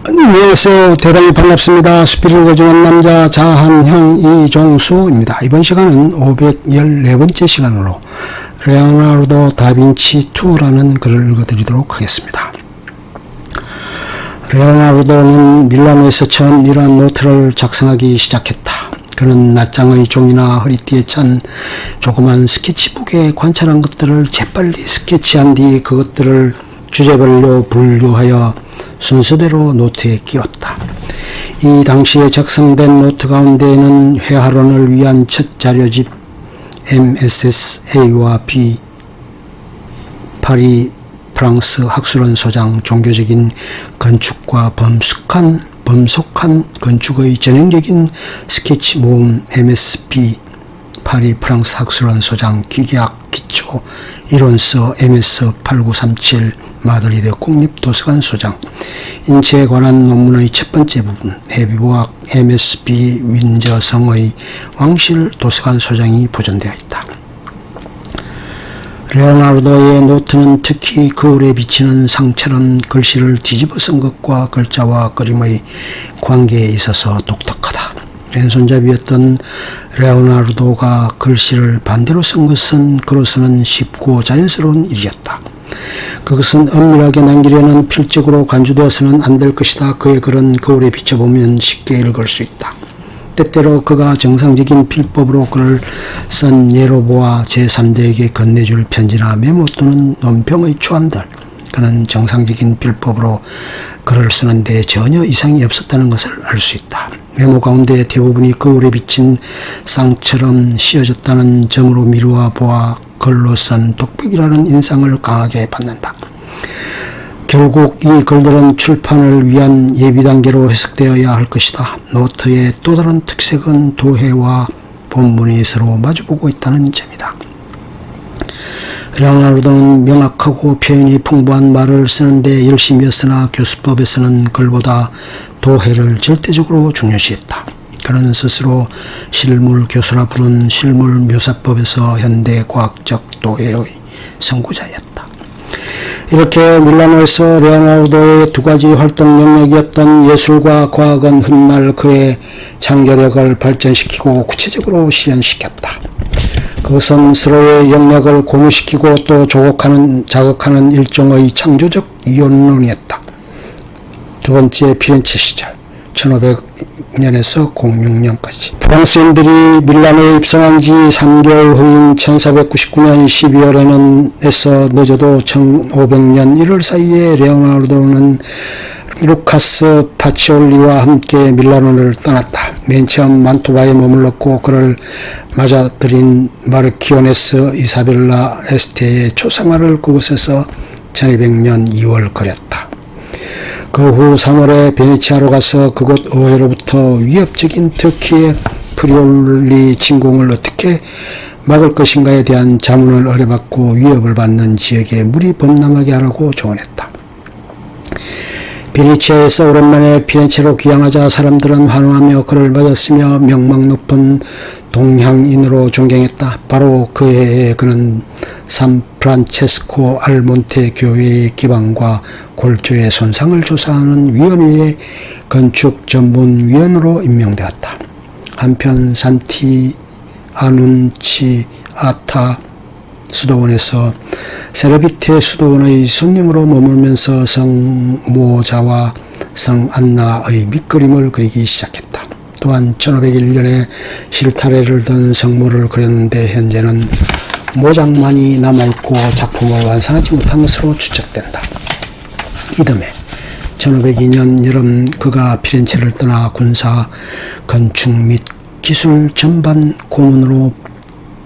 안녕하세요. 대단히 반갑습니다. 수필을 거주한 남자 자한형 이종수입니다. 이번 시간은 514번째 시간으로 레오나르도 다빈치 2라는 글을 읽어드리도록 하겠습니다. 레오나르도는 밀라노에서 처음 이러한 노트를 작성하기 시작했다. 그는 낱장의 종이나 허리띠에 찬 조그만 스케치북에 관찰한 것들을 재빨리 스케치한 뒤 그것들을 주제별로 분류하여 순서대로 노트에 끼웠다. 이 당시에 작성된 노트 가운데에는 회화론을 위한 첫 자료집 MSSA와 B, 파리 프랑스 학술원 소장, 종교적인 건축과 범속한 건축의 전형적인 스케치 모음 MSP, 파리 프랑스 학술원 소장, 기계학 기초 이론서 MS8937, 마드리드 국립도서관 소장, 인체에 관한 논문의 첫 번째 부분, 해부학 MSP 윈저성의 왕실 도서관 소장이 보존되어 있다. 레오나르도의 노트는 특히 거울에 비치는 상처럼 글씨를 뒤집어 쓴 것과 글자와 그림의 관계에 있어서 독특하다. 왼손잡이였던 레오나르도가 글씨를 반대로 쓴 것은 그로서는 쉽고 자연스러운 일이었다. 그것은 엄밀하게 남기려는 필적으로 간주되어서는 안 될 것이다. 그의 글은 거울에 비춰보면 쉽게 읽을 수 있다. 때때로 그가 정상적인 필법으로 글을 쓴 예로 보아 제3자에게 건네줄 편지나 메모 또는 논평의 초안들, 그는 정상적인 필법으로 글을 쓰는데 전혀 이상이 없었다는 것을 알 수 있다. 메모 가운데 대부분이 거울에 비친 쌍처럼 씌어졌다는 점으로 미루어 보아 글로 쓴 독백이라는 인상을 강하게 받는다. 결국 이 글들은 출판을 위한 예비 단계로 해석되어야 할 것이다. 노트의 또 다른 특색은 도해와 본문이 서로 마주보고 있다는 점이다. 레오나르도는 명확하고 표현이 풍부한 말을 쓰는데 열심이었으나 교수법에서는 글보다 도해를 절대적으로 중요시했다. 그는 스스로 실물 교수라 부른 실물 묘사법에서 현대 과학적 도해의 선구자였다. 이렇게 밀라노에서 레오나르도의 두 가지 활동 영역이었던 예술과 과학은 훗날 그의 창조력을 발전시키고 구체적으로 실현시켰다. 그것은 서로의 영역을 고무시키고 또 자극하는 일종의 창조적 이론론이었다. 두 번째 피렌체 시절 1500년에서 06년까지 프랑스인들이 밀라노에 입성한 지 3개월 후인 1499년 12월에는 늦어도 1500년 1월 사이에 레오나르도는 루카스 파치올리와 함께 밀라노를 떠났다. 맨 처음 만토바에 머물렀고 그를 맞아들인 마르키오네스 이사벨라 에스테의 초상화를 그곳에서 1200년 2월 그렸다. 그 후 3월에 베네치아로 가서 그곳 의회로부터 위협적인 터키의 프리올리 침공을 어떻게 막을 것인가에 대한 자문을 의뢰받고 위협을 받는 지역에 무리 범람하게 하라고 조언했다. 베네치아에서 오랜만에 피렌체로 귀향하자 사람들은 환호하며 그를 맞았으며 명망 높은 동향인으로 존경했다. 바로 그 해에 그는 산프란체스코 알몬테 교회의 기반과 골조의 손상을 조사하는 위원회의 건축 전문위원으로 임명되었다. 한편 산티 아눈치아타 수도원에서 세르비테 수도원의 손님으로 머물면서 성 모자와 성 안나의 밑그림을 그리기 시작했다. 또한 1501년에 실타래를 든 성모를 그렸는데 현재는 모작만이 남아있고 작품을 완성하지 못한 것으로 추측된다. 이듬해 1502년 여름 그가 피렌체를 떠나 군사, 건축 및 기술 전반 고문으로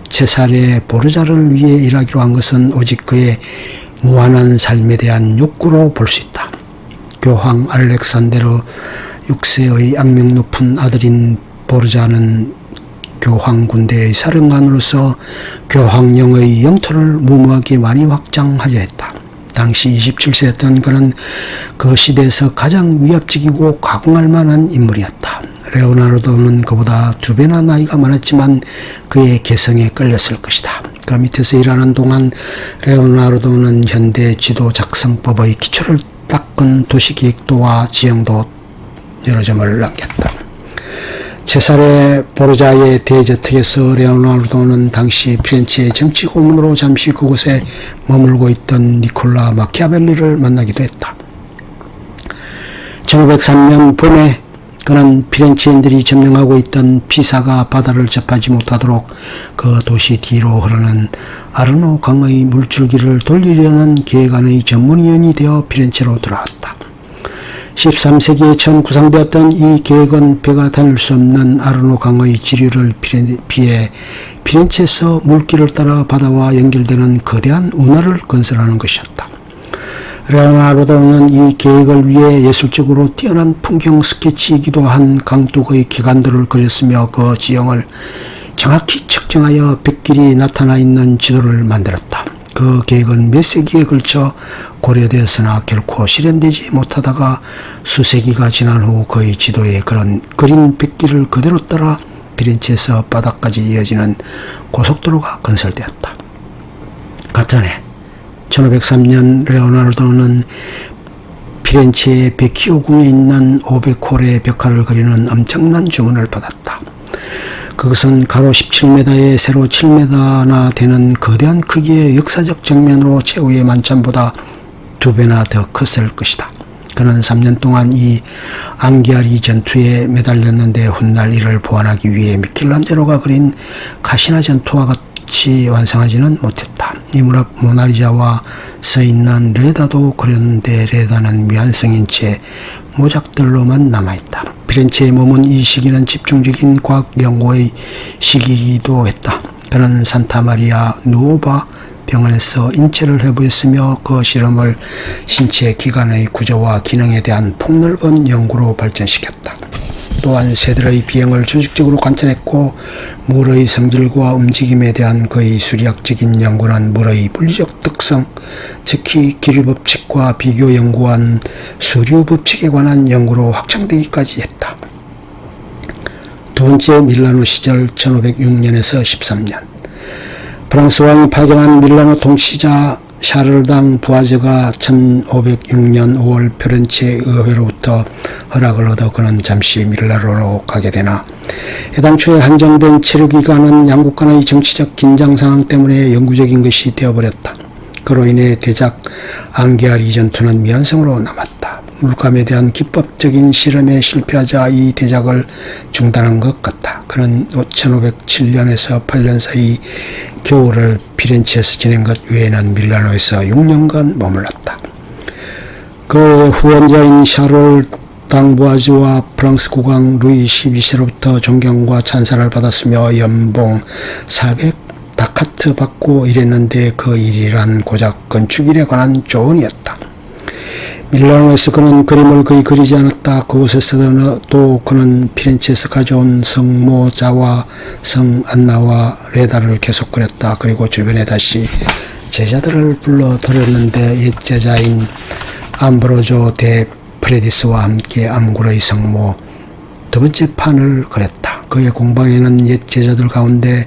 제사레 보르자를 위해 일하기로 한 것은 오직 그의 무한한 삶에 대한 욕구로 볼 수 있다. 교황 알렉산데르 6세의 악명 높은 아들인 보르자는 교황 군대의 사령관으로서 교황령의 영토를 무모하게 많이 확장하려 했다. 당시 27세였던 그는 그 시대에서 가장 위압적이고 가공할 만한 인물이었다. 레오나르도는 그보다 2배나 나이가 많았지만 그의 개성에 끌렸을 것이다. 그 밑에서 일하는 동안 레오나르도는 현대 지도 작성법의 기초를 닦은 도시계획도와 지형도 여러 점을 남겼다. 체사레 보르자의 대저택에서 레오나르도는 당시 피렌체의 정치 고문으로 잠시 그곳에 머물고 있던 니콜라 마키아벨리를 만나기도 했다. 1503년 봄에 그는 피렌체인들이 점령하고 있던 피사가 바다를 접하지 못하도록 그 도시 뒤로 흐르는 아르노 강의 물줄기를 돌리려는 계획안의 전문위원이 되어 피렌체로 돌아왔다. 13세기에 처음 구상되었던 이 계획은 배가 다닐 수 없는 아르노 강의 지류를 피해 피렌체에서 물길을 따라 바다와 연결되는 거대한 운하를 건설하는 것이었다. 레오나르도는 이 계획을 위해 예술적으로 뛰어난 풍경 스케치이기도 한 강둑의 기관들을 그렸으며 그 지형을 정확히 측정하여 백길이 나타나 있는 지도를 만들었다. 그 계획은 몇 세기에 걸쳐 고려되었으나 결코 실현되지 못하다가 수세기가 지난 후 그의 지도에 그런 그린 백길을 그대로 따라 피렌체에서 바다까지 이어지는 고속도로가 건설되었다. 같은 1503년 레오나르도는 피렌체의 베키오궁에 있는 500홀의 벽화를 그리는 엄청난 주문을 받았다. 그것은 가로 17m에 세로 7m나 되는 거대한 크기의 역사적 정면으로 최후의 만찬보다 2배나 더 컸을 것이다. 그는 3년 동안 이 앙기아리 전투에 매달렸는데 훗날 이를 보완하기 위해 미켈란젤로가 그린 카시나 전투와 같이 완성하지는 못했다. 이 무렵 모나리자와 서있는 레다도 그렸는데 레다는 미완성인 채 모작들로만 남아있다. 피렌체에 머문 이 시기는 집중적인 과학 연구의 시기이기도 했다. 그는 산타마리아 누오바 병원에서 인체를 해부했으며 그 실험을 신체 기관의 구조와 기능에 대한 폭넓은 연구로 발전시켰다. 또한 새들의 비행을 조직적으로 관찰했고 물의 성질과 움직임에 대한 그의 수리학적인 연구는 물의 물리적 특성, 특히 기류법칙과 비교 연구한 수류법칙에 관한 연구로 확장되기까지 했다. 두 번째 밀라노 시절 1506년에서 13년 프랑스 왕이 파견한 밀라노 통치자 샤를당 부아즈가 1506년 5월 피렌체 의회로부터 허락을 얻어 그는 잠시 밀라노로 가게 되나 애당초에 한정된 체류기간은 양국 간의 정치적 긴장 상황 때문에 영구적인 것이 되어버렸다. 그로 인해 대작 앙기아리 전투는 미완성으로 남았다. 물감에 대한 기법적인 실험에 실패하자 이 대작을 중단한 것 같다. 그는 1507년에서 8년 사이 겨울을 피렌체에서 지낸 것 외에는 밀라노에서 6년간 머물렀다. 그의 후원자인 샤를 당부아즈와 프랑스 국왕 루이 12세로부터 존경과 찬사를 받았으며 연봉 400 다카트 받고 일했는데 그 일이란 고작 건축일에 관한 조언이었다. 밀라노에서 그는 그림을 거의 그리지 않았다. 그곳에서도 그는 피렌체에서 가져온 성모자와 성 안나와 레다를 계속 그렸다. 그리고 주변에 다시 제자들을 불러들였는데 옛 제자인 암브로조 데 프레디스와 함께 암굴의 성모 두 번째 판을 그렸다. 그의 공방에는 옛 제자들 가운데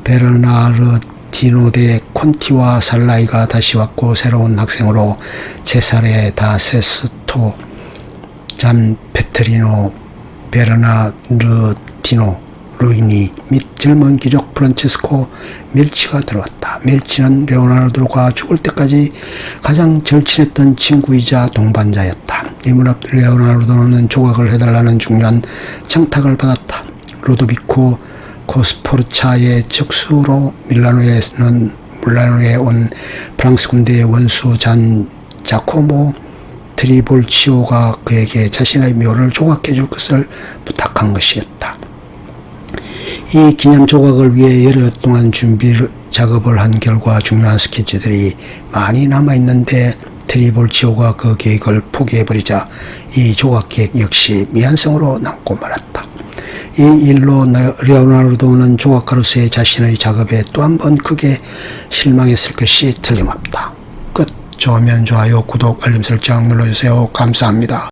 베르나르디노 데 콘티와 살라이가 다시 왔고 새로운 학생으로 체사레 다 세스토 잠 페트리노 베르나르디노 루이니 및 젊은 귀족 프란체스코 멜치가 들어왔다. 멜치는 레오나르도가 죽을 때까지 가장 절친했던 친구이자 동반자였다. 이 무렵 레오나르도는 조각을 해달라는 중요한 청탁을 받았다. 루도비코 코스포르차의 적수로 밀라노에 온 프랑스 군대의 원수 잔 자코모 트리볼치오가 그에게 자신의 묘를 조각해 줄 것을 부탁한 것이었다. 이 기념 조각을 위해 여러 동안 준비 작업을 한 결과 중요한 스케치들이 많이 남아있는데 트리볼치오가 그 계획을 포기해버리자 이 조각 계획 역시 미완성으로 남고 말았다. 이 일로 레오나르도는 조각가로서의 자신의 작업에 또 한 번 크게 실망했을 것이 틀림없다. 끝. 좋으면 좋아요, 구독, 알림 설정 눌러주세요. 감사합니다.